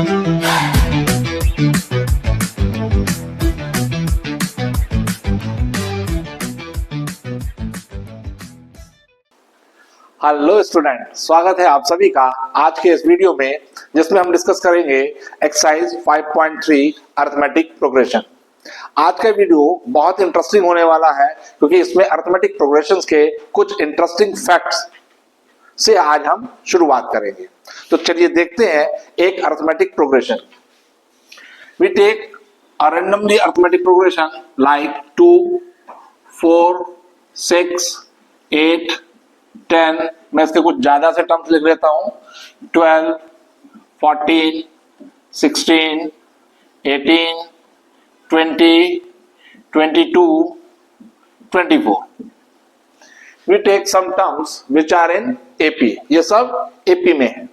Hello student, स्वागत है आप सभी का आज के इस वीडियो में, जिसमें हम डिस्कस करेंगे एक्सरसाइज 5.3 अरिथमेटिक प्रोग्रेशन। आज का वीडियो बहुत इंटरेस्टिंग होने वाला है क्योंकि इसमें अरिथमेटिक प्रोग्रेशंस के कुछ इंटरेस्टिंग फैक्ट्स से आज हम शुरुआत करेंगे। तो चलिए देखते हैं एक arithmetic progression. We take a randomly arithmetic progression like 2, 4, 6, 8, 10, मैं इसके कुछ ज्यादा से टर्म्स लिख लेता हूं, 12, 14, 16, 18, 20, 22, 24. We take some terms which are in AP. ये सब AP में है।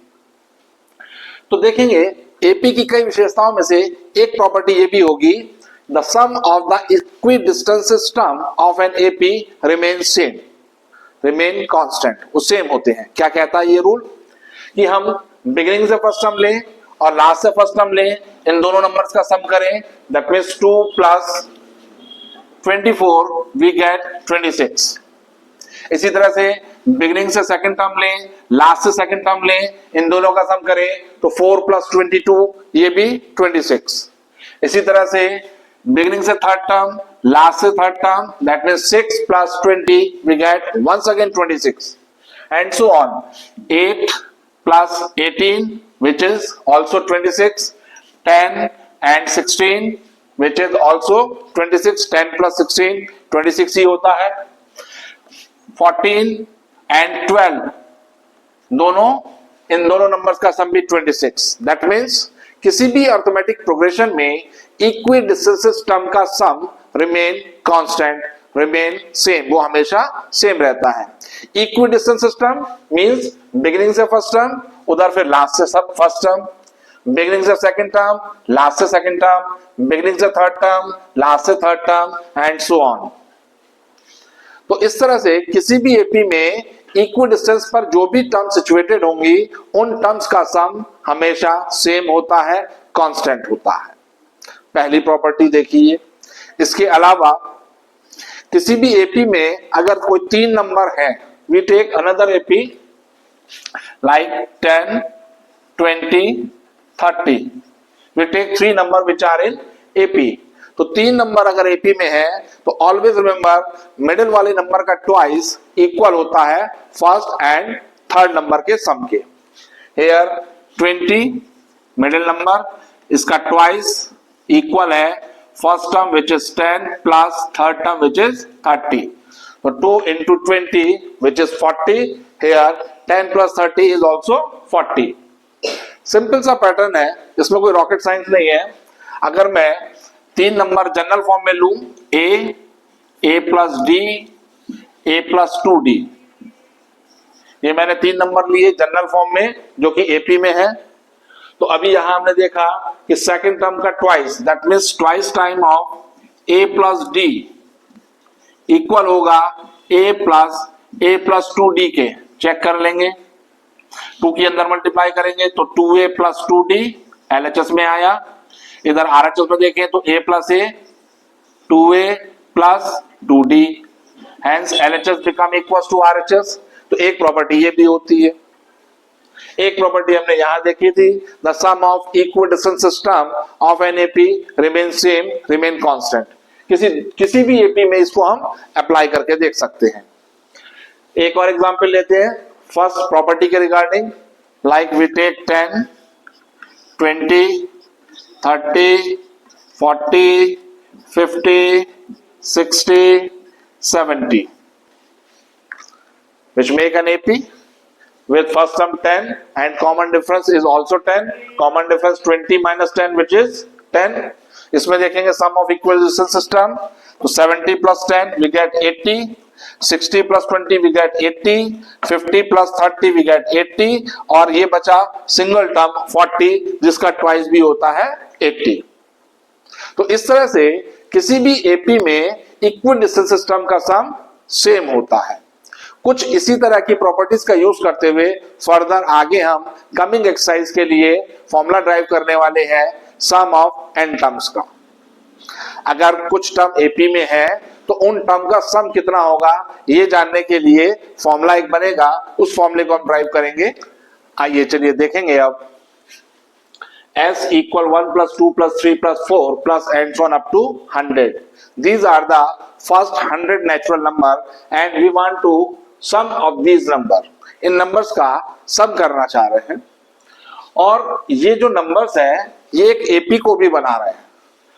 तो देखेंगे AP की कई विशेषताओं में से एक प्रॉपर्टी ये भी होगी, the sum of the equidistances term of an AP remain same, remain constant, वो सेम होते हैं। क्या कहता है ये रूल कि हम बिगिनिंग से फर्स्ट टर्म लें और लास्ट से फर्स्ट टर्म लें, इन दोनों नंबर्स का सम करें, दैट मींस 2 + 24 वी गेट 26। इसी तरह से बिगिनिंग से सेकंड टर्म लें, लास्ट से सेकंड टर्म लें, इन दोनों का सम करें तो 4 + 22 ये भी 26। इसी तरह से बिगिनिंग से थर्ड टर्म, लास्ट से third term, that means 6 + 20 we get once again 26 and so on। 8 + 18 which is also 26, 10 and 16 which is also 26, 10 + 16 26 ही होता है। 14 and 12 दोनों, इन दोनों नंबर्स का सम भी 26। दैट मींस किसी भी अरिथमेटिक प्रोग्रेशन में इक्विडिस्टेंसेस टर्म का सम रिमेन कांस्टेंट, रिमेन सेम, वो हमेशा सेम रहता है। इक्विडिस्टेंसेस टर्म मींस बिगिनिंग से फर्स्ट टर्म, उधर फिर लास्ट से सब फर्स्ट टर्म, बिगिनिंग से सेकंड टर्म, लास्ट से सेकंड टर्म, बिगिनिंग से थर्ड टर्म, लास्ट से third term and so on. तो इस तरह से किसी भी एपी में इक्विडिस्टेंस पर जो भी टर्म सिचुएटेड होंगी, उन टर्म्स का सम हमेशा सेम होता है, कांस्टेंट होता है। पहली प्रॉपर्टी देखिए। इसके अलावा किसी भी एपी में अगर कोई 3 नंबर है, we take another AP like 10, 20, 30, we take 3 number which are in AP. तो 3 नंबर अगर एपी में है तो ऑलवेज रिमेंबर मिडिल वाले नंबर का ट्वाइस इक्वल होता है फर्स्ट एंड थर्ड नंबर के सम के। हियर 20 मिडिल नंबर, इसका ट्वाइस इक्वल है first term which is 10 plus third term which is 30। तो 2 × 20 which is 40, here 10 + 30 is also 40। Simple सा पैटर्न है, इसमें कोई रॉकेट साइंस नहीं है। अगर मैं 3 नंबर जनरल फॉर्म में लूं, a + d, a + 2d, ये मैंने 3 नंबर लिए जनरल फॉर्म में जो कि एपी में है। तो अभी यहां हमने देखा कि सेकंड टर्म का twice, that means twice time of a + d equal होगा a + 2d के। चेक कर लेंगे, 2 के अंदर मल्टीप्लाई करेंगे तो 2a + 2d LHS में आया। इधर RHS में देखें तो a + a 2a + 2d, hence LHS become equals to RHS। तो एक प्रॉपर्टी ये भी होती है। एक प्रॉपर्टी हमने यहां देखी थी, the sum of equidistances term of an AP remain same, remain constant. किसी भी एपी में इसको हम अप्लाई करके देख सकते हैं। एक और एग्जांपल लेते हैं फर्स्ट प्रॉपर्टी के regarding, like we take 10, 20, 30, 40, 50, 60, 70 which make an AP with first term 10 and common difference is also 10, common difference 20 - 10 which is 10। इसमें देखेंगे sum of equidistances term, तो 70 + 10 we get 80, 60 + 20 we get 80, 50 + 30 we get 80, और ये बचा single term 40 जिसका twice भी होता है 80। तो इस तरह से किसी भी एपी में इक्विडिस्टेंसेस टर्म का सम सेम होता है। कुछ इसी तरह की प्रॉपर्टीज का यूज करते हुए फर्दर आगे हम कमिंग एक्सरसाइज के लिए फॉर्मूला ड्राइव करने वाले हैं सम ऑफ n टर्म्स का। अगर कुछ टर्म एपी में है तो उन टर्म का सम कितना होगा ये जानने के लिए फॉर्मूला एक बनेगा, उस फॉर्मूले को हम ड्राइव करेंगे। आइए चलिए देखेंगे अब। s equal 1 plus 2 plus 3 plus 4 plus and so on up to 100. These are the first 100 natural number and we want to sum of these number. In numbers का सम करना चाह रहे हैं और ये जो नंबर्स है ये एक एपी को भी बना रहे हैं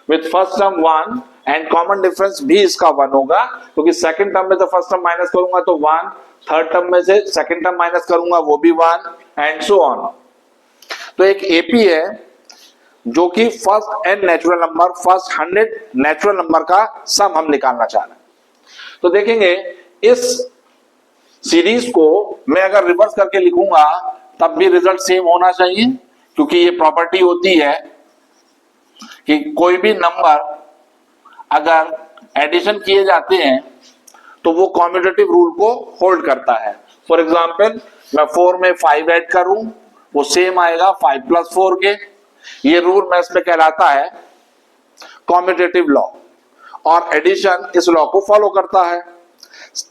with first term 1 and common difference भी इसका 1 होगा, क्योंकि सेकंड टर्म में तो फर्स्ट टर्म माइनस करूंगा तो 1, थर्ड टर्म में से सेकंड टर्म माइनस करूंगा वो भी 1 एंड सो ऑन। तो एक एपी है जो कि first n natural number, first 100 natural number का सम हम निकालना चाह रहे हैं। तो देखेंगे इस सीरीज को मैं अगर रिवर्स करके लिखूंगा तब भी रिजल्ट सेम होना चाहिए, क्योंकि ये प्रॉपर्टी होती है कि कोई भी नंबर अगर एडिशन किए जाते हैं तो वो कॉम्यूटेटिव रूल को होल्ड करता है। फॉर एग्जाम्पल मैं 4 में 5 ऐड करूं वो सेम आएगा 5 प्लस 4 के। ये रूल मैथ्स में कहलाता है कॉम्यूटेटिव लॉ और एडिशन इस लॉ को फॉलो करता है।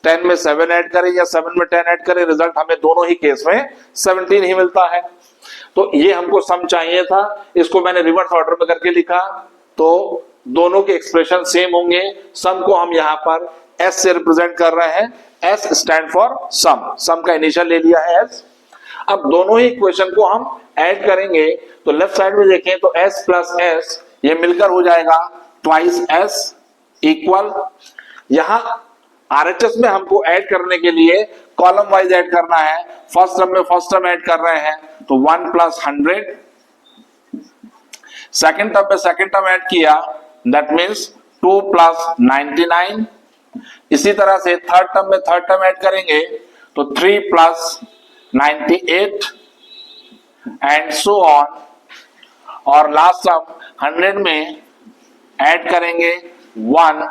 10 में 7 ऐड करें या 7 में 10 ऐड करें, रिजल्ट हमें दोनों ही केस में 17 ही मिलता है। तो ये हमको सम चाहिए था, इसको मैंने रिवर्स ऑर्डर में करके लिखा तो दोनों के एक्सप्रेशन सेम होंगे। सम को हम यहाँ पर s से रिप्रेजेंट कर रहे हैं, s स्टैंड फॉर सम का इनिशियल ले लिया है s। अब दोनों ही इक्वेशन को हम ऐड करेंगे तो लेफ्ट साइड में देखें तो s प्लस s ये मिलकर हो जाएगा ट्वाइस s इक्वल, यहां RHS में हमको ऐड करने के लिए कॉलम वाइज ऐड करना है। फर्स्ट टर्म में फर्स्ट टर्म ऐड कर रहे हैं तो 1 प्लस 100, सेकेंड टर्म में सेकेंड टर्म ऐड किया दैट मीन्स 2 प्लस 99। इसी तरह से थर्ड टर्म में थर्ड टर्म ऐड करेंगे तो 3 प्लस 98 एंड सो ऑन, और लास्ट टर्म 100 में ऐड करेंगे 1।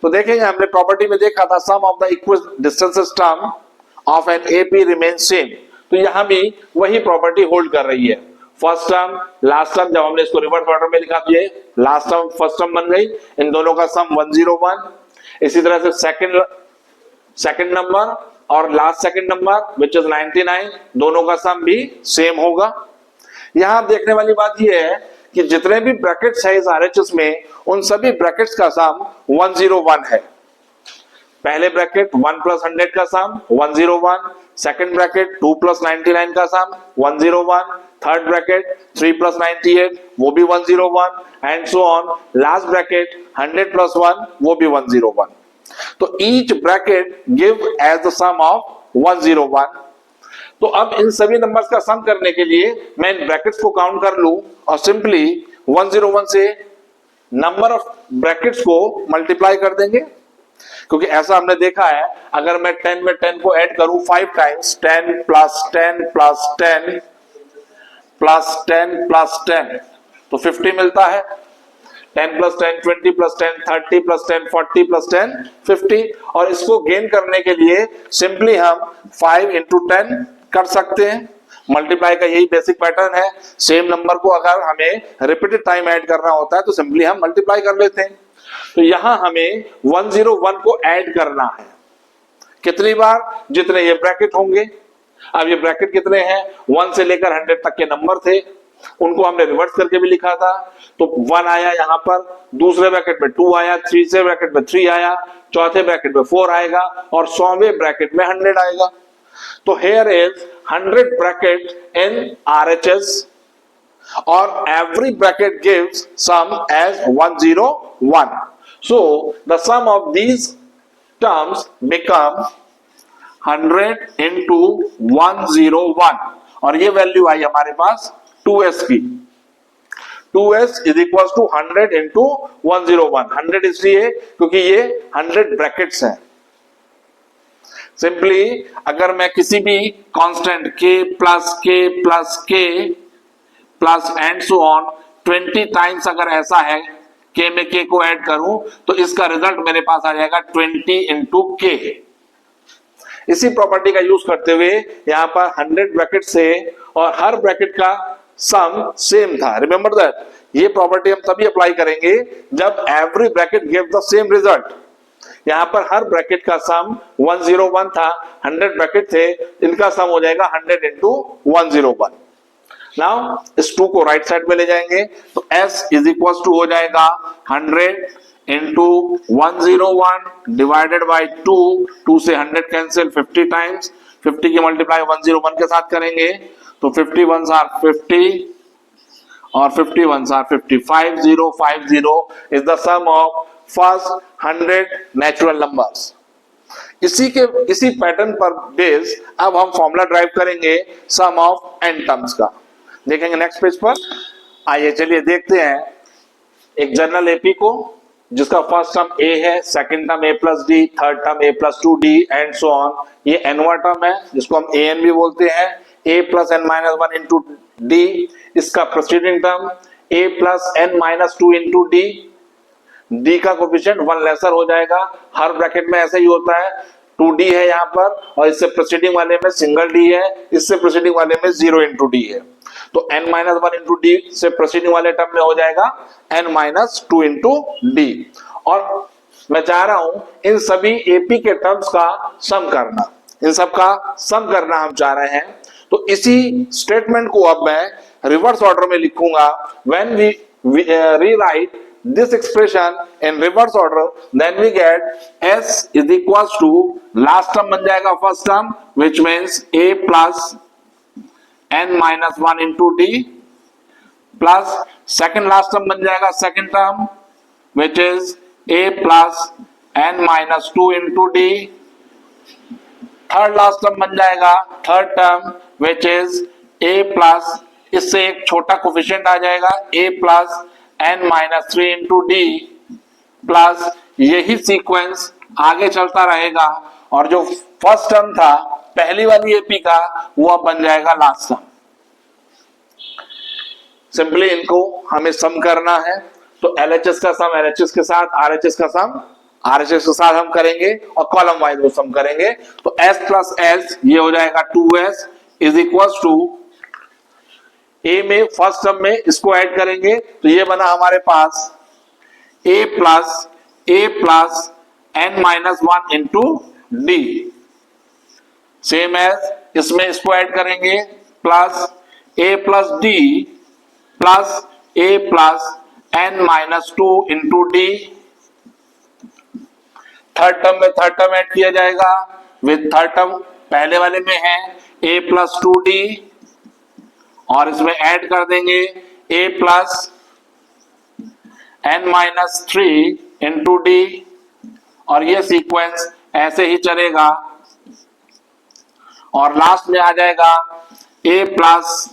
तो देखेंगे हमने प्रॉपर्टी में देखा था sum of the equal distances term of an AP remain same, तो यहां भी वही प्रॉपर्टी होल्ड कर रही है। फर्स्ट टर्म लास्ट टर्म, जब हमने इसको रिवर्स ऑर्डर में लिखा तो ये लास्ट टर्म फर्स्ट टर्म बन गई, इन दोनों का सम 101। इसी तरह से सेकंड नंबर और last second number which is 99, दोनों का सम भी सेम होगा। यहां देखने वाली बात यह है कि जितने भी ब्रैकेट्स है इस RHS में उन सभी ब्रैकेट्स का सम 101 है। पहले ब्रैकेट 1 प्लस 100 का सम 101, सेकंड ब्रैकेट 2 प्लस 99 का सम 101, थर्ड ब्रैकेट 3 प्लस 98 वो भी 101 and so on, last bracket 100 plus 1 वो भी 101। तो each bracket give as the sum of 101। तो अब इन सभी नंबर्स का सम करने के लिए मैं इन ब्रैकेट्स को काउंट कर लूं और सिंपली 101 से नंबर ऑफ ब्रैकेट्स को मल्टीप्लाई कर देंगे, क्योंकि ऐसा हमने देखा है अगर मैं 10 में 10 को ऐड करूं 5 times, 10 plus 10 plus 10 plus 10 plus 10 तो 50 मिलता है। 10 प्लस 10 20 प्लस 10 30 प्लस 10 40 प्लस 10 50, और इसको गेन करने के लिए सिंपली हम 5 इंटू 10 कर सकते हैं। मल्टीप्लाई का यही बेसिक पैटर्न है। सेम नंबर को अगर हमें रिपीटेड टाइम ऐड करना होता है तो सिंपली हम मल्टीप्लाई कर लेते हैं। तो यहां हमें 101 को ऐड करना है कितनी बार, जितने ये ब्रैकेट होंगे। अब ये ब्रैकेट कितने हैं, 1 से लेकर 100 तक के नंबर थे, उनको हमने रिवर्स करके भी लिखा था। तो 1 आया यहाँ पर, दूसरे ब्रैकेट में 2 आया, तीसरे ब्रैकेट में 3 आया, चौथे ब्रैकेट में 4 आएगा और 100वें ब्रैकेट में 100 आएगा। तो here is 100 bracket in RHS or every bracket gives sum as 101. So the sum of these terms become 100 into 101 और ये वैल्यू आई हमारे पास 2s की। 2s is equals to 100 into 101। 100 इसलिए क्योंकि ये 100 ब्रैकेट्स हैं। सिंपली अगर मैं किसी भी constant k plus k plus k plus and so on 20 times अगर ऐसा है k में k को ऐड करूं तो इसका रिजल्ट मेरे पास आ जाएगा 20 इंटू k। इसी प्रॉपर्टी का यूज करते हुए यहां पर 100 ब्रैकेट से और हर ब्रैकेट का सम सेम था। रिमेंबर दैट, ये प्रॉपर्टी हम तभी अप्लाई करेंगे जब every bracket give the same result. यहां पर हर ब्रैकेट का सम 101 था, 100 ब्रैकेट थे, इनका सम हो जाएगा 100 इंटू 101। नाउ इस 2 को राइट साइड में ले जाएंगे तो s इज इक्वल टू हो जाएगा 100 इंटू 101 डिवाइडेड बाई 2, 2 से 100 कैंसिल, 50 टाइम्स, 50 की मल्टीप्लाई 101 के साथ करेंगे तो 50 1s आर 50 और 50 1s are 50, 5050 is the sum of first 100 natural numbers. इसी पैटर्न पर बेस अब हम फॉर्मूला ड्राइव करेंगे सम ऑफ n टर्म्स का। देखेंगे नेक्स्ट पेज पर। आइए चलिए देखते हैं एक जनरल एपी को जिसका फर्स्ट टर्म a है, second term a plus D, third term a plus 2d and so on. ये nवा टर्म है जिसको हम an भी बोलते हैं, a plus n minus 1 into d. इसका proceeding term a plus n minus 2 into d, d का कोफिशिएंट 1 लेसर हो जाएगा। हर ब्रैकेट में ऐसा ही होता है, 2d है यहाँ पर और इससे प्रोसीडिंग वाले में सिंगल d है, इससे प्रोसीडिंग वाले में 0 इंटू डी है। तो n माइनस 1 इंटू डी से प्रोसीडिंग वाले टर्म में हो जाएगा n माइनस 2 इंटू डी। और मैं चाह रहा हूं इन सभी एपी के टर्म्स का सम करना, इन सब का सम करना हम चाह रहे हैं। तो इसी स्टेटमेंट को अब मैं रिवर्स ऑर्डर में लिखूंगा। When we rewrite this expression in reverse order, then we get s is equals to last term बन जाएगा first term which means a plus n minus 1 into d plus second last term बन जाएगा second term which is a plus n minus 2 into d, third last term बन जाएगा third term which is a plus, इससे एक छोटा coefficient आ जाएगा a plus n minus 3 into D plus यही sequence आगे चलता रहेगा और जो फर्स्ट टर्म था पहली वाली एपी का वो अब बन जाएगा लास्ट टर्म। सिंपली इनको हमें सम करना है तो LHS का सम LHS के साथ, RHS का सम RHS के साथ हम करेंगे और कॉलम वाइज वो सम करेंगे। तो s प्लस s ये हो जाएगा 2s is equal to a में फर्स्ट टर्म में इसको ऐड करेंगे तो ये बना हमारे पास a plus n minus 1 into d. Same as इसमें इसको ऐड करेंगे plus a plus d plus a plus n minus 2 into d. Third term में थर्ड टर्म ऐड किया जाएगा विद थर्ड टर्म पहले वाले में है a प्लस 2d और इसमें ऐड कर देंगे a plus n minus 3 into d और ये सीक्वेंस ऐसे ही चलेगा और लास्ट में आ जाएगा a plus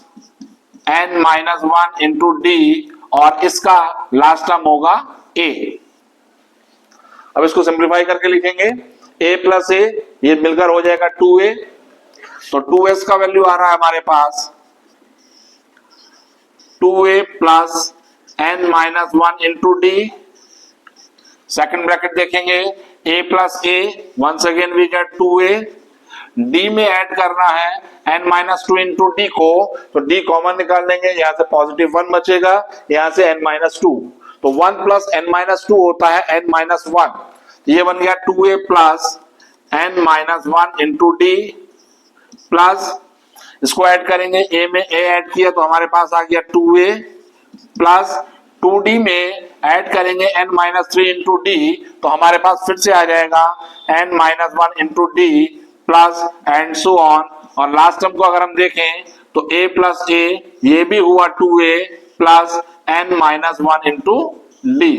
n minus 1 into d और इसका लास्ट टर्म होगा a। अब इसको सिंप्लीफाई करके लिखेंगे a प्लस a, ये मिलकर हो जाएगा 2a। तो 2s का वैल्यू आ रहा है हमारे पास 2a plus n minus 1 into d. Second bracket देखेंगे a plus a, once again we get 2a। d में ऐड करना है n माइनस 2 इंटू डी को, तो d कॉमन निकाल लेंगे, यहां से पॉजिटिव 1 बचेगा, यहां से n माइनस 2, तो 1 प्लस n माइनस 2 होता है n माइनस 1। ये बन गया 2a plus n minus 1 into D plus इसको ऐड करेंगे a में a ऐड किया तो हमारे पास आ गया 2a प्लस 2d में ऐड करेंगे n माइनस 3 इंटू डी तो हमारे पास फिर से आ जाएगा n minus 1 into D plus and so on. और लास्ट टर्म को अगर हम देखें तो a प्लस a ये भी हुआ 2a plus n minus 1 into D.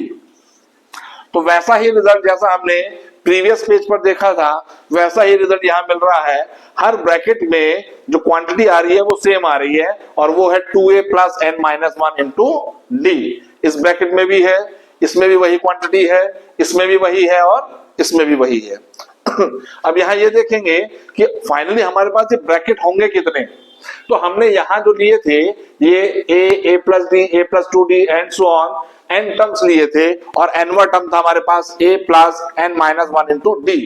तो वैसा ही रिजल्ट जैसा हमने प्रीवियस पेज पर देखा था वैसा ही रिजल्ट यहाँ मिल रहा है। हर ब्रैकेट में जो क्वांटिटी आ रही है वो सेम आ रही है और वो है 2a plus n minus 1 into D. इस ब्रैकेट में भी है, इसमें भी वही क्वांटिटी है, इसमें भी वही है और इसमें भी वही है। अब यहाँ ये देखेंगे कि फाइनली हमारे पास ये ब्रैकेट होंगे कितने। तो हमने यहाँ जो लिए थे ये a plus d, a plus 2d and so on n terms लिए थे और nवा टर्म था हमारे पास a plus n minus 1 into d.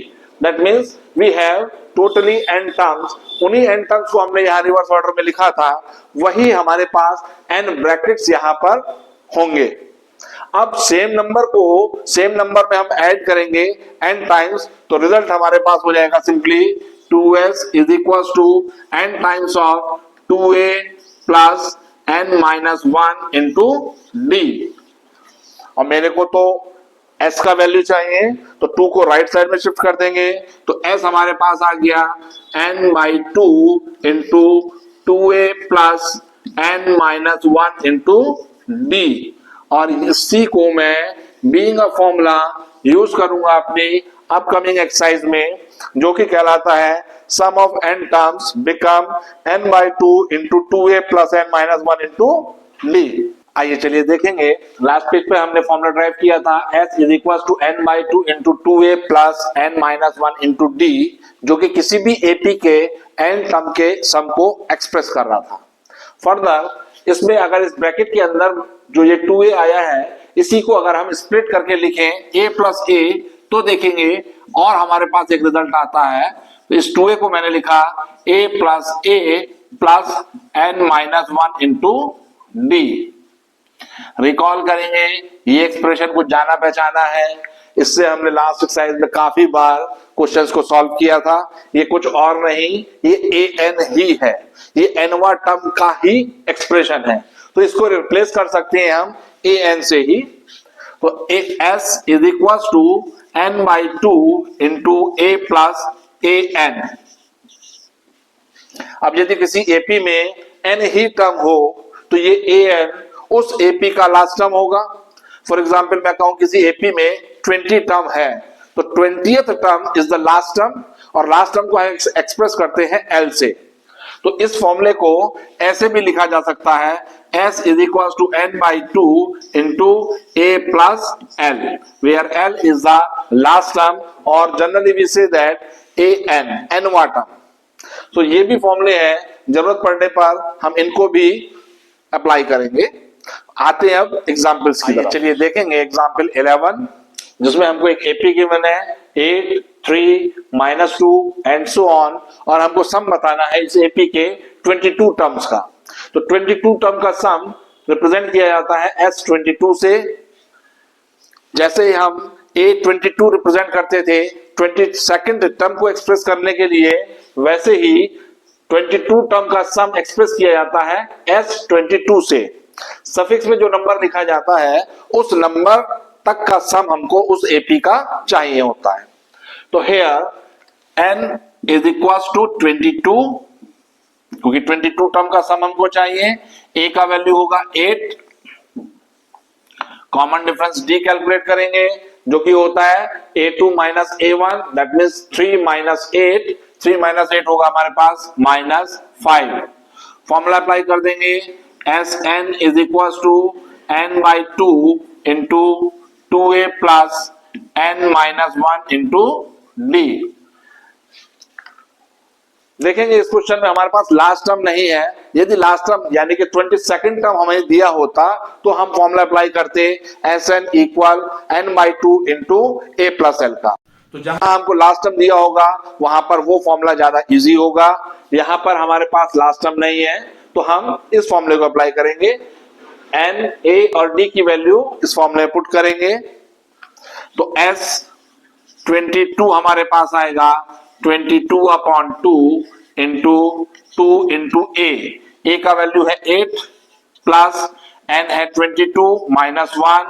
That means we have totally n terms, उन्हीं n टर्म्स को हमने यहाँ रिवर्स ऑर्डर में लिखा था, वही हमारे पास n ब्रैकेट्स यहाँ पर होंगे। अब सेम नंबर में हम ऐड करेंगे n टाइम्स, तो रिजल्ट हमारे पास हो जाएगा simply 2s is equal to n times of 2a plus n minus 1 into d. और मेरे को तो s का वैल्यू चाहिए, तो 2 को राइट साइड में शिफ्ट कर देंगे, तो s हमारे पास आ गया n by 2 into 2a plus n minus 1 into d. और इसी को मैं बीइंग अ फॉर्मूला यूज करूंगा अपनी अपकमिंग एक्सरसाइज में, जो कि कहलाता है sum of n terms become n by 2 into 2a plus n minus 1 into d. आइए चलिए देखेंगे, लास्ट पेज पे हमने फॉर्मूला ड्राइव किया था s is equal to n by 2 into 2a plus n minus 1 into d, जो कि किसी भी एपी के n टर्म के सम को एक्सप्रेस कर रहा था। फर्दर इसमें अगर इस ब्रैकेट के अंदर जो ये 2a आया है, इसी को अगर हम स्प्लिट करके लिखें a प्लस a, तो देखेंगे और हमारे पास एक रिजल्ट आता है। तो इस 2a को मैंने लिखा a plus n minus 1 into D. Recall करेंगे, ये एक्सप्रेशन कुछ जाना पहचाना है, इससे हमने लास्ट एक्सरसाइज में काफी बार क्वेश्चंस को सॉल्व किया था। ये कुछ और नहीं, ये an ही है, ये nवा टर्म का ही एक्सप्रेशन है, तो इसको रिप्लेस कर सकते हैं हम an से ही। तो s is equal to n by 2 into a plus an। अब यदि किसी एपी में n ही टर्म हो, तो ये an उस एपी का लास्ट टर्म होगा। फॉर एग्जाम्पल मैं कहूं किसी एपी में 20 टर्म है, तो 20th term is the last term, और लास्ट टर्म को एक्सप्रेस करते हैं l से। तो इस फॉर्मूले को ऐसे भी लिखा जा सकता है s is equal to n by 2 into a plus l, where l is the last term, और जनरली वी से दैट nवा टर्म। तो ये भी फॉर्मूले हैं, जरूरत पड़ने पर हम इनको भी अप्लाई करेंगे। आते हैं अब एग्जाम्पल्स की तरफ। चलिए देखेंगे एग्जाम्पल 11, जिसमें हमको एक एपी गिवन है 8, 3, -2 एंड सो ऑन, और हमको सम बताना है इस एपी के 22 टर्म्स का। तो 22 टर्म का सम रिप्रेजेंट किया जाता है S22 से। जैसे हम A22 रिप्रेजेंट करते थे 22nd टर्म को एक्सप्रेस करने के लिए, वैसे ही 22 टर्म का सम एक्सप्रेस किया जाता है S22 से। सफिक्स में जो नंबर लिखा जाता है, उस नंबर तक का सम हमको उस एपी का चाहिए होता है। तो here n is equal to 22, क्योंकि 22 टर्म का सम हमको चाहिए। a का वैल्यू होगा 8, कॉमन डिफरेंस d कैलकुलेट करेंगे, जो कि होता है a2 minus a1, that means 3 minus 8, 3 minus 8 होगा हमारे पास -5। फॉर्मूला अप्लाई कर देंगे, Sn is equal to n by 2 into 2a plus n minus 1 into d. देखेंगे इस क्वेश्चन में हमारे पास लास्ट टर्म नहीं है। यदि लास्ट टर्म यानी कि 22nd टर्म हमें दिया होता, तो हम फॉर्मूला अप्लाई करते Sn equal n by 2 into a plus l का। तो जहां हमको लास्ट टर्म दिया होगा, वहां पर वो फॉर्मूला ज्यादा इजी होगा। यहां पर हमारे पास लास्ट टर्म नहीं है, तो हम इस फॉर्मूले को अप्लाई करेंगे। n, a और d की वैल्यू इस फॉर्मूले में पुट करेंगे, तो S22 हमारे पास आएगा 22/2 इंटू 2 इंटू a का वैल्यू है 8 प्लस n है 22 माइनस 1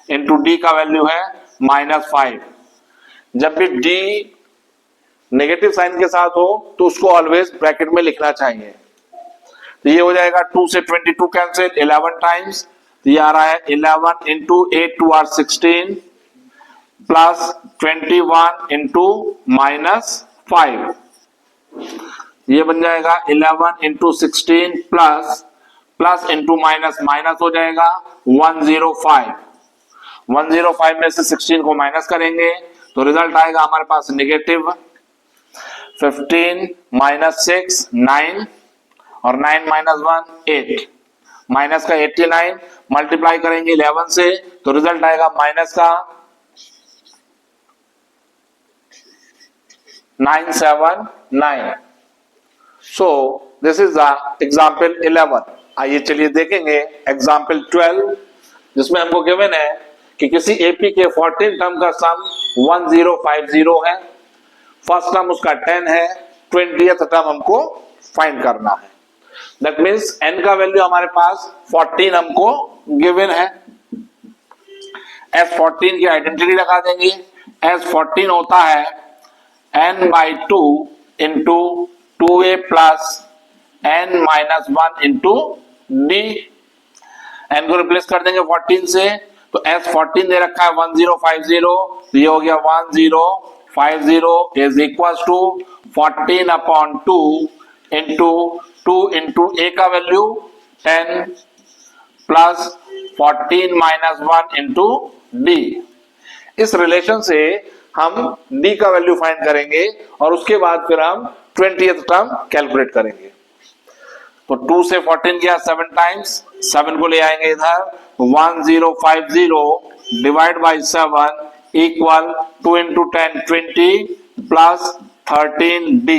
इंटू d का वैल्यू है -5। जब भी d नेगेटिव साइन के साथ हो, तो उसको ऑलवेज ब्रैकेट में लिखना चाहिए। तो ये हो जाएगा 2 से 22 कैंसिल 11 टाइम्स, तो ये आ रहा है 11 इंटू 8 2 आर 16 प्लस 21 इंटू -5। ये बन जाएगा 11 इंटू 16 प्लस इंटू माइनस हो जाएगा 105। 105 में से 16 को माइनस करेंगे, तो रिजल्ट आएगा हमारे पास नेगेटिव 15 माइनस 6 9 और 9 माइनस 1 8, माइनस का 89 मल्टीप्लाई करेंगे 11 से, तो रिजल्ट आएगा माइनस का 979. So this is the example 11. आइए चलिए देखेंगे एग्जाम्पल 12, जिसमें हमको गिवन है कि किसी एपी के 14 टर्म का सम 1050 है, फर्स्ट टर्म उसका 10 है, 20th टर्म हमको फाइंड करना है। दैट मीन्स n का वैल्यू हमारे पास 14 हमको गिवन है। S14 की आइडेंटिटी लगा देंगे। S14 होता है n/2 into 2a plus n-1 into d। n को रिप्लेस कर देंगे 14 से, तो S14 दे रखा है 1050, ये हो गया 1050 is equal to 14/2 into 2 into a का वैल्यू 10 प्लस 14-1 इंटू d। इस रिलेशन से हम d का वैल्यू फाइंड करेंगे और उसके बाद फिर हम 20th टर्म कैलकुलेट करेंगे। तो 2 से 14 गया 7 टाइम्स, 7 को ले आएंगे इधर, 1050 divide by 7 equal 2 into 10 20 plus 13d।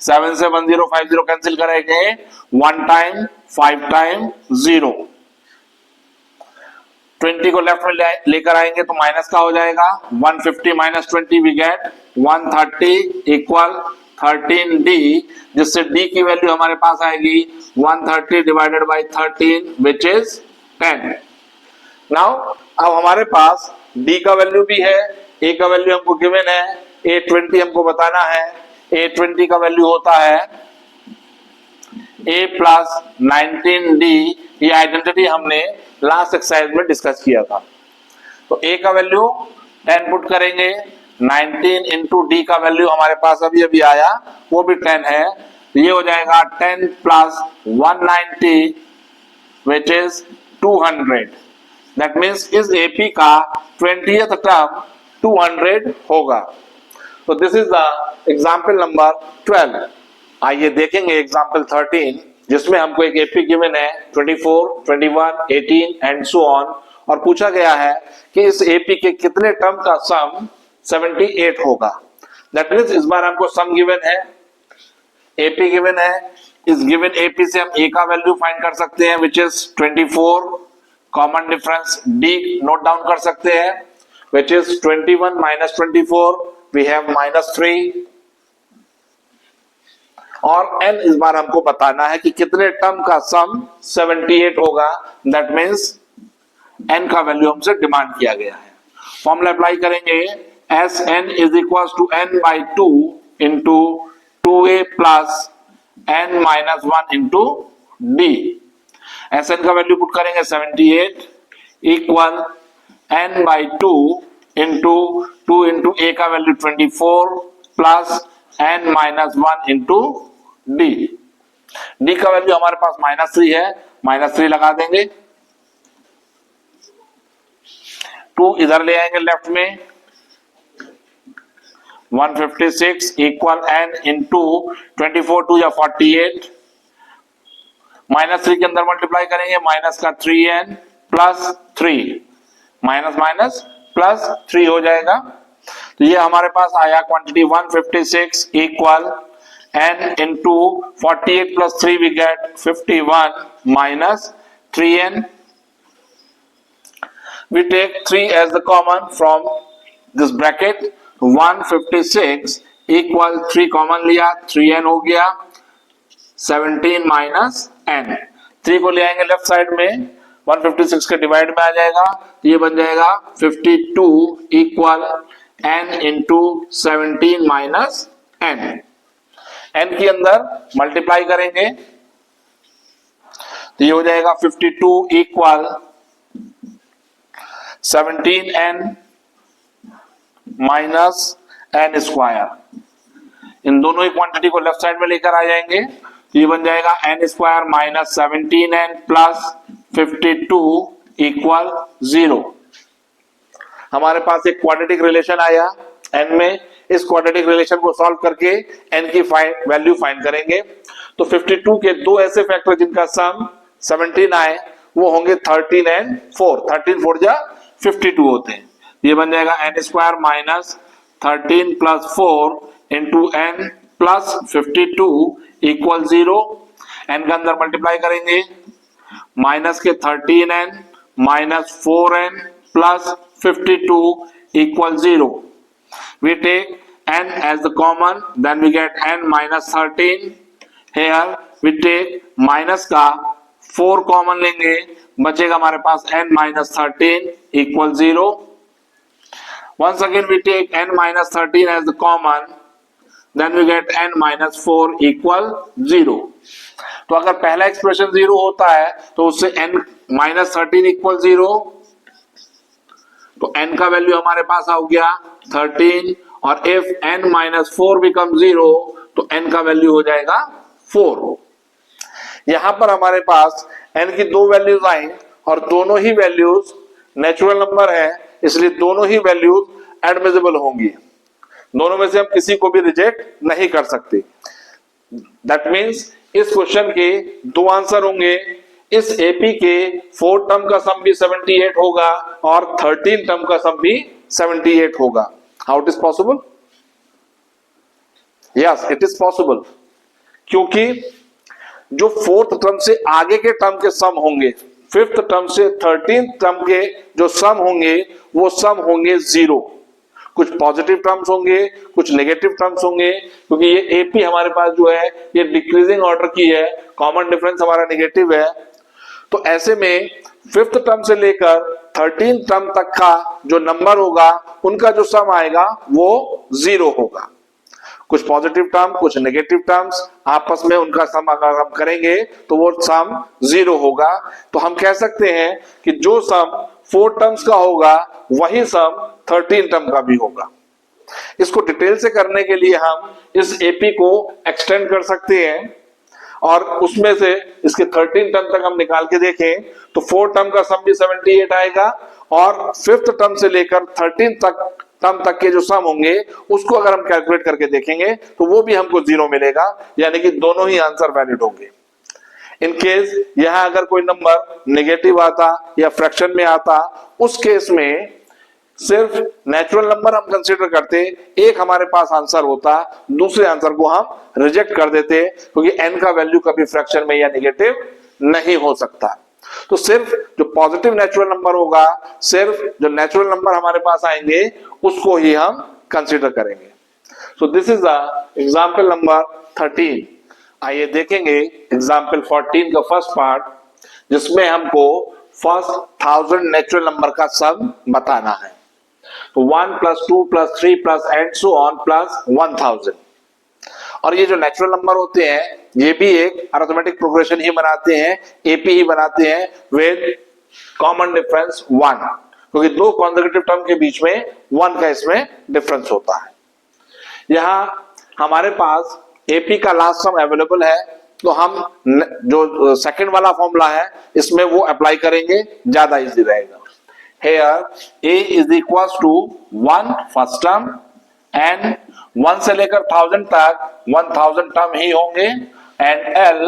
7 से 1050 कैंसिल करेंगे, 1 टाइम 5 टाइम 0। 20 को लेफ्ट में लेकर आएंगे तो माइनस का हो जाएगा, 150 minus 20 we gate 130 equal 13d, जिससे d की वैल्यू हमारे पास आएगी 130 divided by 13 which is 10। Now अब हमारे पास d का वैल्यू भी है, a का वैल्यू हमको गिवन है, a20 हमको बताना है। a20 का वैल्यू होता है a प्लस 19d। ये आइडेंटिटी हमने लास्ट एक्सरसाइज में डिस्कस किया था। तो a का वैल्यू 10 पुट करेंगे, 19 इंटू d का वैल्यू हमारे पास अभी अभी आया, वो भी 10 है, ये हो जाएगा 10 plus 190 which is 200। That means इस AP का 20th टर्म 200 होगा। तो this is the example number 12। आइए देखेंगे एग्जाम्पल 13, जिसमें हमको एक AP गिवन है 24, 21, 18 एंड सो ऑन, और पूछा गया है कि इस AP के कितने टर्म का सम 78 होगा। दैट मीन्स इस बार हमको सम गिवन है, AP गिवन है, इस गिवन AP से हम A का वैल्यू फाइंड कर सकते हैं which is 24, common difference D note down कर सकते हैं which is 21 minus 24 we have -3, और n इस बार हमको बताना है कि कितने टर्म का सम 78 होगा। दैट मीन्स n का वैल्यू हमसे डिमांड किया गया है। फॉर्मूला अप्लाई करेंगे, Sn is equal to n/2 into 2a plus n-1 into d। Sn का वैल्यू पुट करेंगे 78 equal n/2 into 2 into a का value 24 plus n-1 into d। d का वैल्यू हमारे पास -3 है, -3 लगा देंगे, 2 इधर ले आएंगे लेफ्ट में, 156 इक्वल n इंटू 24 2 या 48, -3 के अंदर मल्टीप्लाई करेंगे, माइनस का 3n plus 3, minus minus plus 3 हो जाएगा। तो ये हमारे पास आया quantity 156 equal n into 48 plus 3 we get 51 minus 3n। We take 3 as the common from this bracket, 156 equal 3 common लिया, 3n हो गया, 17 माइनस n। 3 को ले आएंगे लेफ्ट साइड में, 156 के डिवाइड में आ जाएगा, ये बन जाएगा 52 equal n into 17 minus n। n के अंदर मल्टीप्लाई करेंगे तो ये हो जाएगा 52 equal 17n minus n square. इन दोनों ही क्वांटिटी को लेफ्ट साइड में लेकर आ जाएंगे तो ये बन जाएगा n square minus 17n plus 52 equal 0। हमारे पास एक क्वाड्रेटिक रिलेशन आया n में, इस क्वाड्रेटिक रिलेशन को सॉल्व करके n की वैल्यू फाइंड करेंगे। तो 52 के दो ऐसे फैक्टर जिनका सम 17 आए वो होंगे 13 एंड 4, 13 4 जा 52 होते हैं। ये बन जाएगा n square minus 13 plus 4 into n plus 52 equal 0। n का अंदर मल्टीप्लाई करेंगे, माइनस के 13n minus 4n plus 52 equal 0। We take n as the common, then we get n minus 13. Here we take minus का 4 common लेंगे, बचेगा हमारे पास n minus 13 equal 0. Once again we take n minus 13 as the common, then we get n minus 4 equal 0. तो अगर पहला expression 0 होता है तो उससे n minus 13 equal 0, तो n का वैल्यू हमारे पास आ गया 13, और if n minus 4 becomes 0 तो n का वैल्यू हो जाएगा 4। यहां पर हमारे पास n की दो वैल्यूज आई और दोनों ही वैल्यूज नेचुरल नंबर है, इसलिए दोनों ही वैल्यूज एडमिसिबल होंगी। दोनों में से हम किसी को भी रिजेक्ट नहीं कर सकते। दैट मीन्स इस क्वेश्चन के दो आंसर होंगे। इस एपी के 4 टर्म का सम भी 78 होगा और 13 टर्म का सम भी 78 होगा। How it is possible? Yes, it is possible, क्योंकि जो 4th टर्म से आगे के टर्म के सम होंगे, 5th टर्म से 13th टर्म के जो सम होंगे वो सम होंगे 0। कुछ पॉजिटिव टर्म्स होंगे, कुछ नेगेटिव टर्म्स होंगे, क्योंकि ये एपी हमारे पास जो है ये डिक्रीजिंग ऑर्डर की है, कॉमन डिफरेंस हमारा नेगेटिव है। तो ऐसे में 5th टर्म से लेकर 13th टर्म तक का जो नंबर होगा उनका जो सम आएगा वो 0 होगा। कुछ पॉजिटिव टर्म, कुछ नेगेटिव टर्म्स, आपस में उनका सम अगर हम करेंगे तो वो सम 0 होगा। तो हम कह सकते हैं कि जो सम 4 टर्म्स का होगा वही सम 13 टर्म का भी होगा। इसको डिटेल से करने के लिए हम इस एपी को एक्सटेंड कर सकते हैं और उसमें से इसके 13 टर्म तक हम निकाल के देखें तो 4 टर्म का सम भी 78 आएगा और 5th टर्म से लेकर 13 टर्म तक के जो सम होंगे उसको अगर हम कैलकुलेट करके देखेंगे तो वो भी हमको 0 मिलेगा, यानी कि दोनों ही आंसर वैलिड होंगे। इन केस यहां अगर कोई नंबर नेगेटिव आता या फ्रैक्शन में आता, उस केस में सिर्फ नेचुरल नंबर हम कंसीडर करते, एक हमारे पास आंसर होता, दूसरे आंसर को हम रिजेक्ट कर देते, क्योंकि n का वैल्यू कभी फ्रैक्शन में या नेगेटिव नहीं हो सकता। तो सिर्फ जो पॉजिटिव नेचुरल नंबर होगा, सिर्फ जो नेचुरल नंबर हमारे पास आएंगे उसको ही हम कंसीडर करेंगे। So this is the example number 13। आइए देखेंगे एग्जाम्पल 14 का फर्स्ट पार्ट, जिसमें हमको फर्स्ट 1000 नेचुरल नंबर का सम बताना है। तो 1 + 2 + 3 + एंड सो ऑन प्लस 1000। और ये जो नेचुरल नंबर होते हैं ये भी एक अरिथमेटिक प्रोग्रेशन ही बनाते हैं, एपी ही बनाते हैं विद कॉमन डिफरेंस 1, क्योंकि दो कॉन्सेक्यूटिव टर्म के बीच में 1 का इसमें डिफरेंस होता है। यहां हमारे पास एपी का लास्ट सम अवेलेबल है, तो हम जो सेकंड वाला फॉर्मूला है इसमें वो अप्लाई करेंगे, ज्यादा इजी रहेगा। Here a is equals to 1 first term, and 1 से लेकर 1000 तक 1000 टर्म ही होंगे, एंड l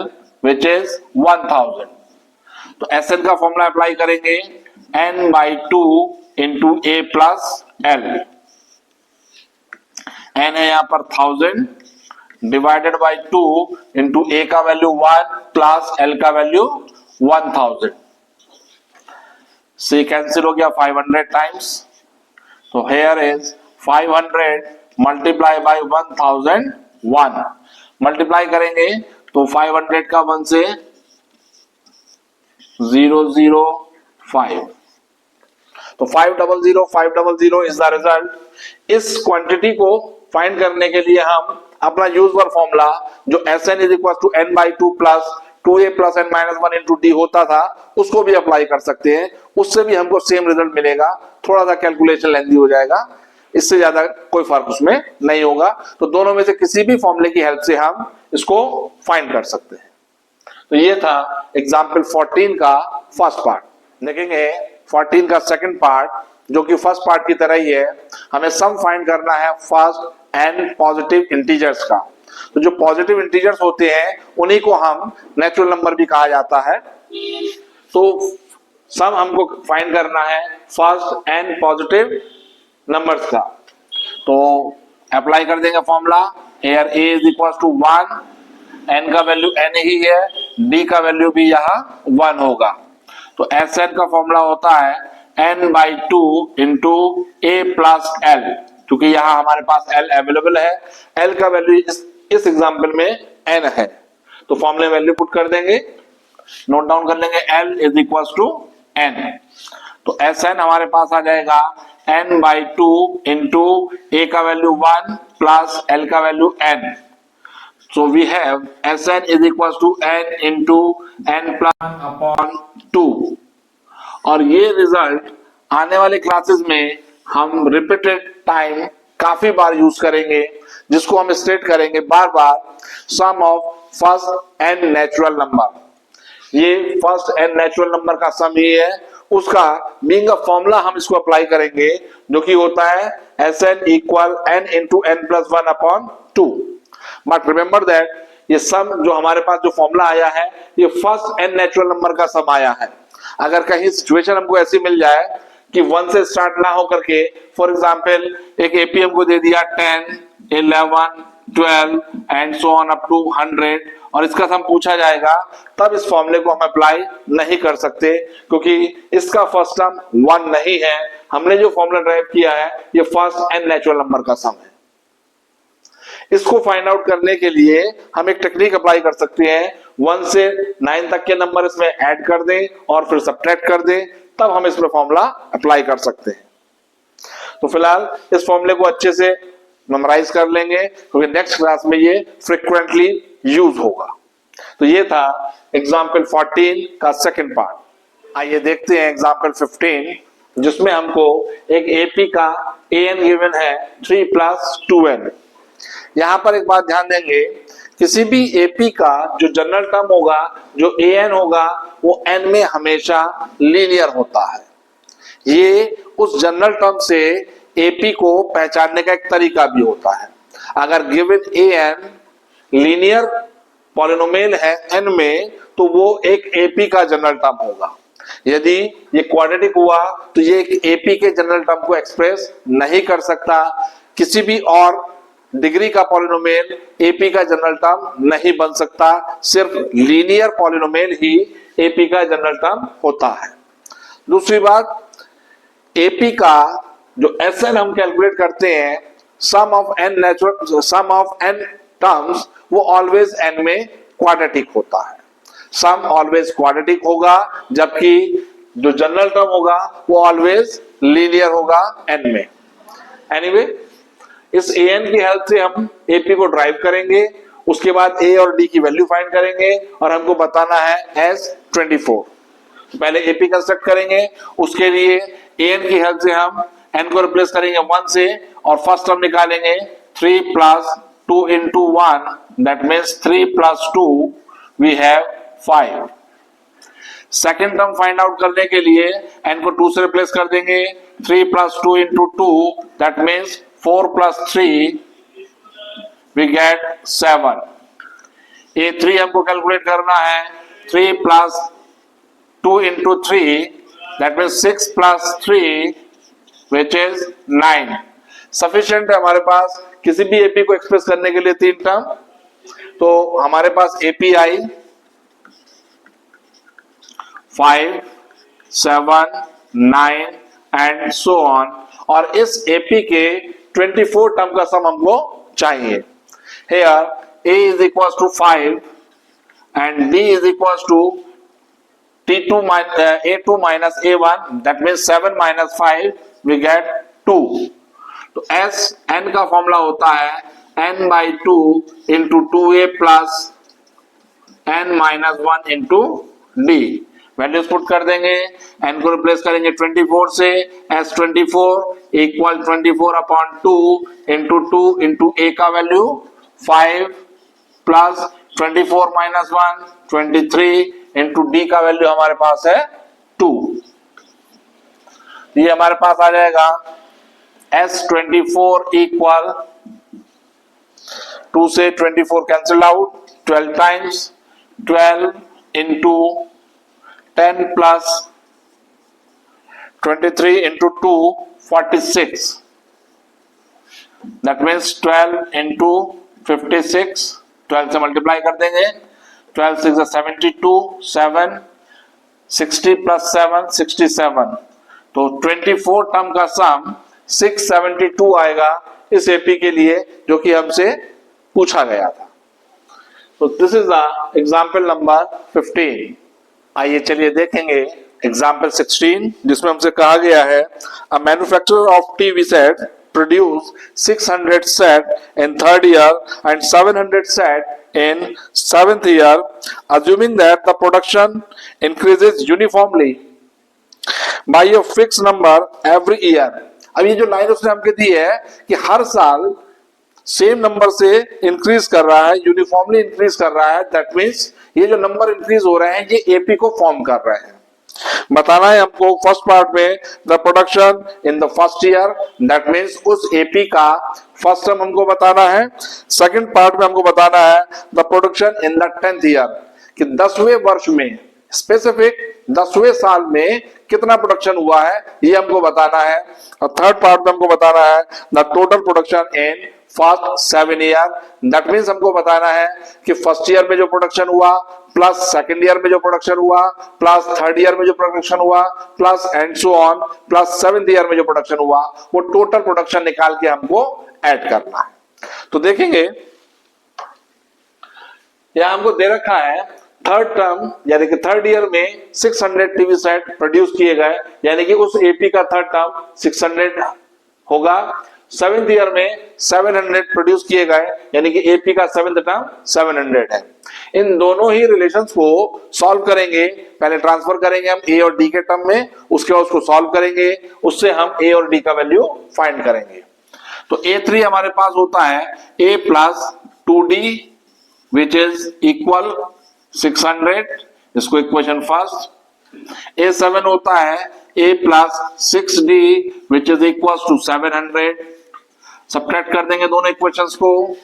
which is 1000। तो Sn का फॉर्मूला अप्लाई करेंगे, n/2 into a plus l। n है यहां पर 1000 डिवाइडेड बाई 2 इंटू a का वैल्यू 1 प्लस l का वैल्यू 1000। C कैंसिल हो गया 500 टाइम्स, तो here is 500 multiply by 1001। Multiply करेंगे तो 500 का 1 से 005, तो 500 इज द रिजल्ट। इस क्वांटिटी को फाइंड करने के लिए हम अपना यूजुअल फॉर्मूला जो Sn is equal to n/2 plus 2a plus n minus 1 into d होता था उसको भी अप्लाई कर सकते हैं, उससे भी हमको सेम रिजल्ट मिलेगा। थोड़ा सा कैलकुलेशन लेंदी हो जाएगा, इससे ज्यादा कोई फर्क उसमें नहीं होगा। तो दोनों में से किसी भी फॉर्मूले की हेल्प से हम इसको फाइंड कर सकते हैं। तो ये था एग्जाम्पल 14 का फर्स्ट पार्ट। देखेंगे 14 का सेकंड पार्ट, जो कि फर्स्ट पार्ट की तरह ही है। हमें सम फाइंड करना है फर्स्ट एंड पॉजिटिव इंटीजर्स का। तो जो पॉजिटिव इंटीजर्स होते हैं उन्हीं को हम नेचुरल नंबर भी कहा जाता है। तो सम हमको फाइंड करना है फर्स्ट एंड पॉजिटिव नंबर्स का। तो अप्लाई कर देंगे formula, here a is equal to 1, n का वैल्यू एन ही है, डी का वैल्यू भी यहाँ 1 होगा। तो एस एन का फॉर्मूला होता है n by two into a plus l, क्योंकि यहाँ हमारे पास एल अवेलेबल है, एल का वैल्यू इस एग्जाम्पल में एन है, तो फॉर्मूले वैल्यू पुट कर देंगे, नोट डाउन कर लेंगे, l is equal to n. तो एस एन हमारे पास आ जाएगा n by two into a का वैल्यू 1 प्लस एल का value n. So we have Sn is equals to n into n plus 1 upon 2, और ये रिजल्ट आने वाले क्लासेस में हम रिपीटेड टाइम काफी बार यूज करेंगे, जिसको हम स्टेट करेंगे बार बार, sum of first n natural number. ये फर्स्ट n नेचुरल नंबर का सम ही है, उसका बीइंग अ फॉर्मूला हम इसको अप्लाई करेंगे, जो कि होता है Sn equal n into n plus 1 upon 2। But remember that ये सम जो हमारे पास जो फॉर्मूला आया है, ये फर्स्ट n नेचुरल नंबर का सम आया है। अगर कहीं सिचुएशन हमको ऐसी मिल जाए कि 1 से स्टार्ट ना हो करके, फॉर एग्जांपल एक एपी हमको दे दिया 10, 11, 12 and so on up to 100, और इसका सम पूछा जाएगा, तब इस फॉर्मूले को हम अप्लाई नहीं कर सकते, क्योंकि इसका फर्स्ट टर्म 1 नहीं है। हमने जो फॉर्मूला ड्राइव किया है ये फर्स्ट n नेचुरल नंबर का सम है। इसको फाइंड आउट करने के लिए हम एक टेक्निक अप्लाई कर सकते हैं, 1 से 9 तक के नंबर इसमें ऐड कर दें और फिर सब्ट्रैक्ट कर दें, तब हम इसमें फॉर्मूला अप्लाई कर सकते हैं। तो फिलहाल इस फॉर्मूले को अच्छे से मेमोराइज कर लेंगे, क्योंकि नेक्स्ट क्लास में ये फ्रीक्वेंटली यूज होगा। तो ये था एग्जाम्पल 14 का सेकंड पार्ट। आइए देखते हैं एग्जाम्पल 15, जिसमें हमको एक एपी का an गिवन है 3 प्लस 2n। यहां पर एक बात ध्यान देंगे, किसी भी एपी का जो जनरल टर्म होगा, जो an होगा, वो n में हमेशा लीनियर होता है। ये उस जनरल टर्म से एपी को पहचानने का एक तरीका भी होता है। अगर गिवन an लीनियर पॉलिनोमियल है n में, तो वो एक एपी का जनरल टर्म होगा। यदि ये क्वाड्रेटिक हुआ तो ये एक एपी के जनरल टर्म को एक्सप्रेस नहीं कर सकता। किसी भी और डिग्री का पॉलिनोमियल एपी का जनरल टर्म नहीं बन सकता, सिर्फ लीनियर पॉलिनोमियल ही एपी का जनरल टर्म होता है। दूसरी बात, एपी का जो एसएन हम कैलकुलेट करते हैं, सम ऑफ एन टर्म्स, वो ऑलवेज एन में क्वाड्रेटिक होता है। सम ऑलवेज क्वाड्रेटिक होगा, जबकि जो जनरल टर्म होगा वो ऑलवेज लीनियर होगा एन में। एनीवे, इस an की हेल्प से हम AP को ड्राइव करेंगे, उसके बाद A और D की वैल्यू फाइंड करेंगे, और हमको बताना है S24। पहले AP कंस्ट्रक्ट करेंगे, उसके लिए an की हेल्प से हम n को रिप्लेस करेंगे 1 से, और फर्स्ट टर्म निकालेंगे 3 plus 2 into 1, that means 3 plus 2 we have 5। Second term find out करने के लिए n को 2 से रिप्लेस कर देंगे, 3 plus 2 into 2, that means 4 plus 3 we get 7। A3 हमको कैलकुलेट करना है, 3 plus 2 into 3, that means 6 plus 3 which is 9। Sufficient है हमारे पास किसी भी एपी को एक्सप्रेस करने के लिए 3 टर्म। तो हमारे पास AP I 5, 7, 9 and so on, और इस एपी के 24 टर्म का सम हमको चाहिए। Here A is equals to 5 and D is equals to A2 minus A1, that means 7 minus 5 we get 2। तो S n का फॉर्मूला होता है n by 2 into 2A plus n minus 1 into D। Values put कर देंगे, n को replace करेंगे 24 से, S24 equal 24 upon 2 into 2 into A का value 5 plus 24 minus 1 23 into D का वैल्यू हमारे पास है 2। ये हमारे पास आ जाएगा S24 इक्वल 2 से 24 cancel out, 12 times 12 into 10 plus 23 into 2 46, that means 12 into 56, 12 से मल्टीप्लाई कर देंगे, 12 6 72, 7 60 प्लस 7 67, तो 24 टर्म का सम 672 आएगा इस एपी के लिए जो कि हमसे पूछा गया था। तो this is the example number 15। आइए चलिए देखेंगे एग्जाम्पल 16, जिसमें हमसे कहा गया है a manufacturer of TV set produce 600 set in third year and 700 set in seventh year, assuming that the production increases uniformly by a fixed number every year। अब ये जो लाइन उसने हमको दी है कि हर साल सेम नंबर से इंक्रीज कर रहा है, यूनिफॉर्मली इंक्रीज कर रहा है, दैट मीन्स ये जो नंबर इंक्रीज हो रहे हैं ये एपी को फॉर्म कर रहे हैं। बताना है हमको फर्स्ट पार्ट में the production in the first year, that means उस एपी का फर्स्ट टर्म हमको बताना है। सेकंड पार्ट में हमको बताना है the production in the 10th year, कि 10वें वर्ष में स्पेसिफिक 10वें साल में कितना प्रोडक्शन हुआ है ये हमको बताना है। और थर्ड पार्ट में हमको बताना है the total production in first 7 year, that means हमको बताना है कि फर्स्ट ईयर में जो प्रोडक्शन हुआ प्लस सेकंड ईयर में जो प्रोडक्शन हुआ प्लस थर्ड ईयर में जो प्रोडक्शन हुआ plus and so on plus 7th year में जो प्रोडक्शन हुआ, वो टोटल प्रोडक्शन निकाल के हमको ऐड करना है। तो देखेंगे यहां हमको दे रखा है थर्ड टर्म, यानी कि थर्ड ईयर में 600 टीवी सेट प्रोड्यूस किए गए, यानी कि उस एपी का थर्ड टर्म 600 होगा। 7th ईयर में 700 प्रोड्यूस किए गए, यानी कि एपी का 7th टर्म 700 है। इन दोनों ही रिलेशंस को सॉल्व करेंगे, पहले ट्रांसफर करेंगे हम ए और डी के टर्म में, उसके बाद उसको सॉल्व करेंगे, उससे हम ए और डी का वैल्यू फाइंड करेंगे। तो A3 हमारे पास होता है a plus 2d which is equal 600, इसको इक्वेशन फर्स्ट। A7 होता है a plus 6d which is equal to 700। Subtract कर देंगे दोनों इक्वेशंस को,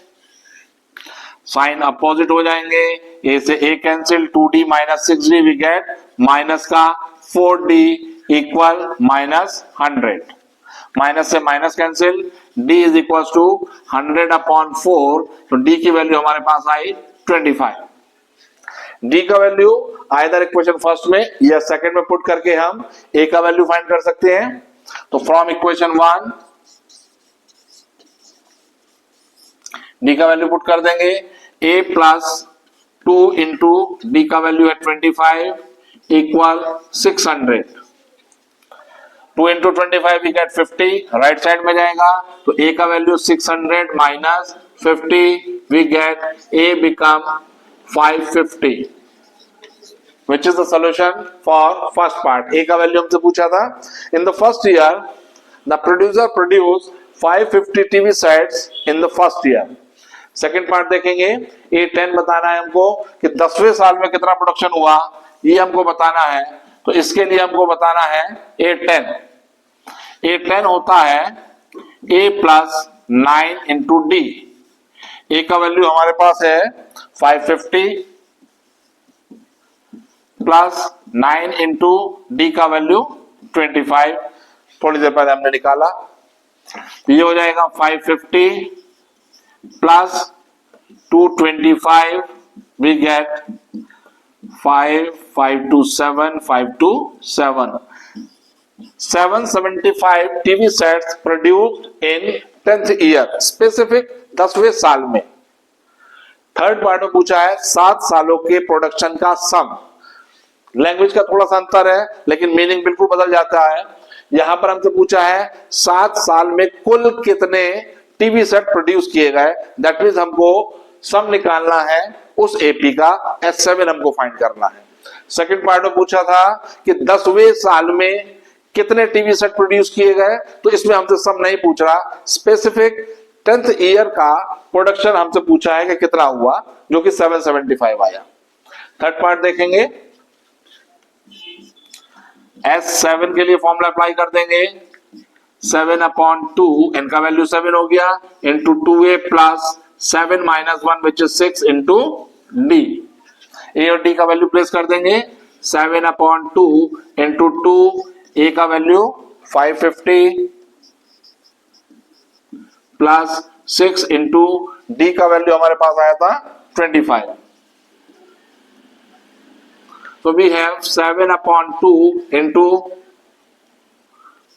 साइन अपोजिट हो जाएंगे, a से a cancel, 2d minus 6d we get minus का 4d इक्वल माइनस 100, माइनस से minus cancel, d is equal to 100 upon 4, तो d की वैल्यू हमारे पास आई 25। d का वैल्यू आइदर इक्वेशन फर्स्ट में या सेकंड में पुट करके हम a का वैल्यू फाइंड कर सकते हैं। तो फ्रॉम इक्वेशन 1 d का वैल्यू पुट कर देंगे, a प्लस 2 इंटू d का वैल्यू है 25 equal 600, 2 into 25 we get 50, right side में जाएगा तो a का value 600 minus 50 we get a become 550, which is the solution for first part। a का वैल्यू हमसे पूछा था। in the first year the producer produced 550 TV sets in the first year। Second part देखेंगे, A10 बताना है हमको कि 10वें साल में कितना प्रोडक्शन हुआ ये हमको बताना है। तो इसके लिए हमको बताना है A10। A10 होता है a प्लस 9 इंटू डी। ए का वैल्यू हमारे पास है 550 प्लस 9 इंटू डी का वैल्यू 25, थोड़ी देर पहले हमने निकाला, ये हो जाएगा 550 plus 225 we get 5, 5 to 7, 5 to 7, 775 TV sets produced in 10th year, specific 10वें साल में। थर्ड पार्ट में पूछा है 7 सालों के प्रोडक्शन का सम। लैंग्वेज का थोड़ा सा अंतर है लेकिन मीनिंग बिल्कुल बदल जाता है। यहां पर हमसे पूछा है 7 साल में कुल कितने टीवी सेट प्रोड्यूस किए गए, दैट मीन्स हमको सम निकालना है उस एपी का, S7 हमको फाइंड करना है। सेकंड पार्ट में पूछा था कि 10वें साल में कितने टीवी सेट प्रोड्यूस किए गए, तो इसमें हमसे सम नहीं पूछ रहा, स्पेसिफिक 10th ईयर का प्रोडक्शन हमसे पूछा है कि कितना हुआ, जो कि 775 आया। थर्ड पार्ट देखेंगे, S7 के लिए फॉर्मूला अप्लाई कर देंगे, 7/2 इनका वैल्यू 7 हो गया into 2a plus 7 minus 1 which is 6 into d. A और डी का वैल्यू प्लेस कर देंगे, 7/2 इंटू 2, ए का वैल्यू 550 प्लस 6 इंटू डी का वैल्यू हमारे पास आया था 25. So we have 7 upon 2 into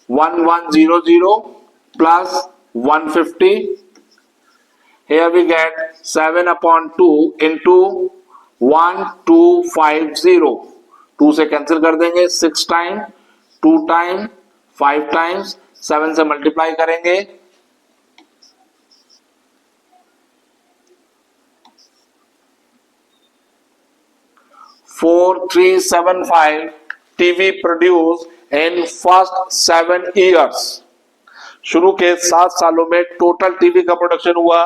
1100 plus 150. Here we get 7 upon 2 into 1250. 2 से कैंसिल कर देंगे, 6 टाइम, 2 टाइम, 5 टाइम्स, 7 से मल्टीप्लाई करेंगे, 4375 TV produce in first 7 years. शुरू के 7 सालों में टोटल टीवी का प्रोडक्शन हुआ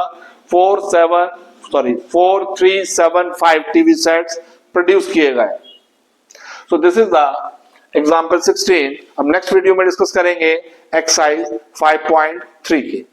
4375 टीवी सेट्स प्रोड्यूस किए गए. So this is the example 16. हम नेक्स्ट वीडियो में डिस्कस करेंगे एक्सरसाइज 5.3 की.